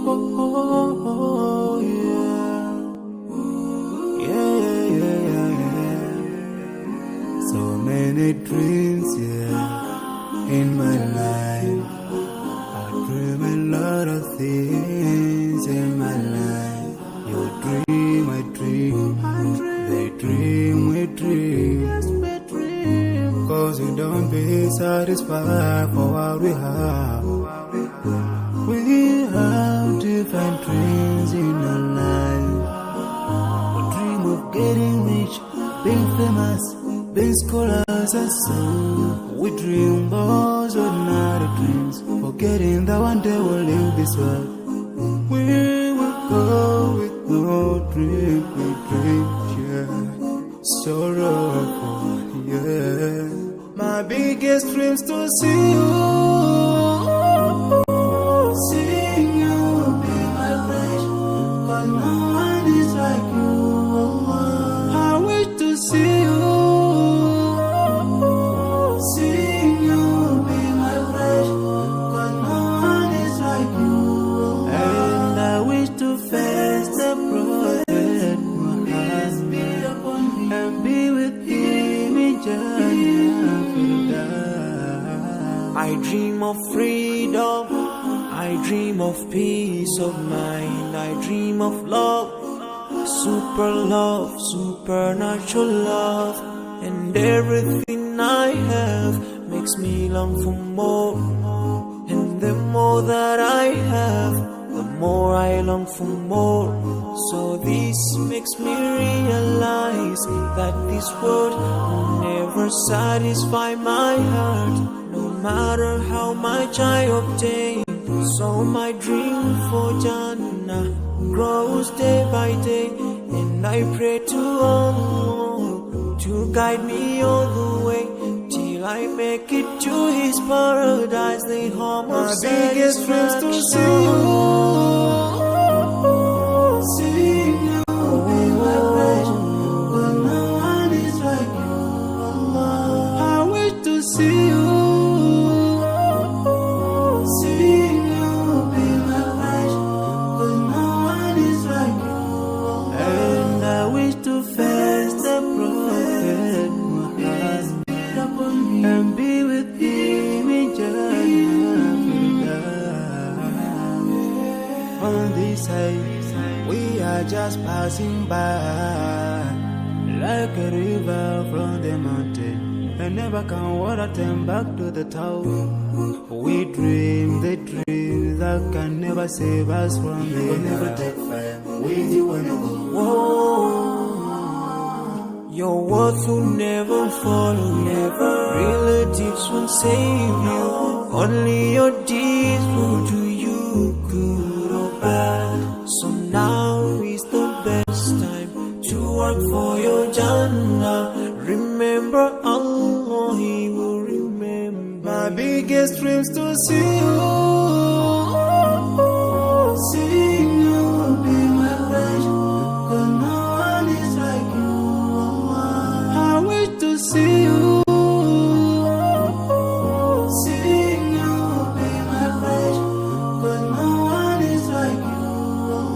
Oh, yeah. Yeah, yeah, yeah, yeah. So many dreams, yeah, in my life. I dream a lot of things in my life. You dream, I dream. They dream, we dream. Cause we don't be satisfied for what we have. We have different dreams in our life. We dream of getting rich, being famous, being scholars and so. We dream those ordinary dreams, forgetting that one day we'll leave this world. We will go with no dream, we dream, yeah. Sorrowful, yeah. My biggest dreams to see you. Seeing you be my flesh, cause no one is like you. I wish to see you. Seeing you be my flesh, cause no one is like you. And I wish to face the prophet Muhammad and be with him in Jannah. I dream of freedom, I dream of peace of mind, I dream of love, supernatural love, and everything I have makes me long for more, and the more that I have, the more I long for more. So this makes me realize that this world will never satisfy my heart, no matter how much I obtain. So my dream for Jannah grows day by day, and I pray to Allah to guide me all the way till I make it to His paradise, the home of my biggest dreams to see you. Seeing you be my pleasure, but no one is like you. I wish to see you. Seeing you be my pleasure, but no one is like you. And I wish to face the prophet Muhammad and be with him in Jannah. On this side, we are just passing by, like a river from the mountain, and never can water turn back to the town. We dream the dream that can never save us from the We'll never take fire with you when you go. Whoa. Your words will never follow, never. Relatives won't save you. Only your deeds will do you good or bad. So now is the best time to work for your Jannah. Remember Allah, He will remember. My biggest dreams to see you. Seeing you be my pleasure, cause no one is like you. I wish to see you. Seeing you be my pleasure, cause no one is like you.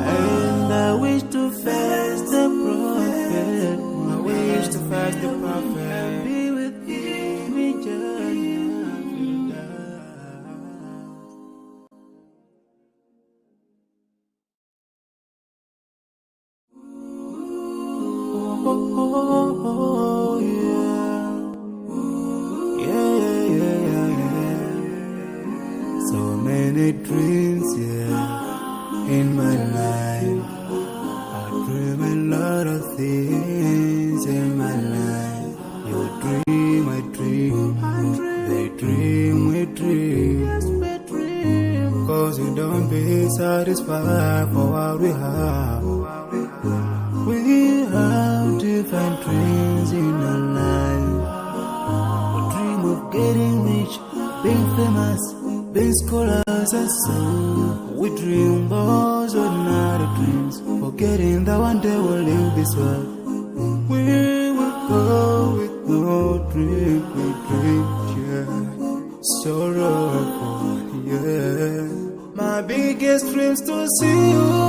And I wish to face the prophet. I wish to face the prophet and be with him in Jannah. Oh, yeah. Yeah, yeah, yeah, yeah. So many dreams, yeah, in my life. I dream a lot of things in my life. You dream, I dream. They dream, we dream. Cause we don't be satisfied for what we have. We have different dreams in our life. We dream of getting rich, being famous, being scholars and so. We dream those ordinary dreams, forgetting that one day we'll leave this world. We will go with no dream, we dream, yeah. Sorrowful, yeah. My my biggest dreams to see you.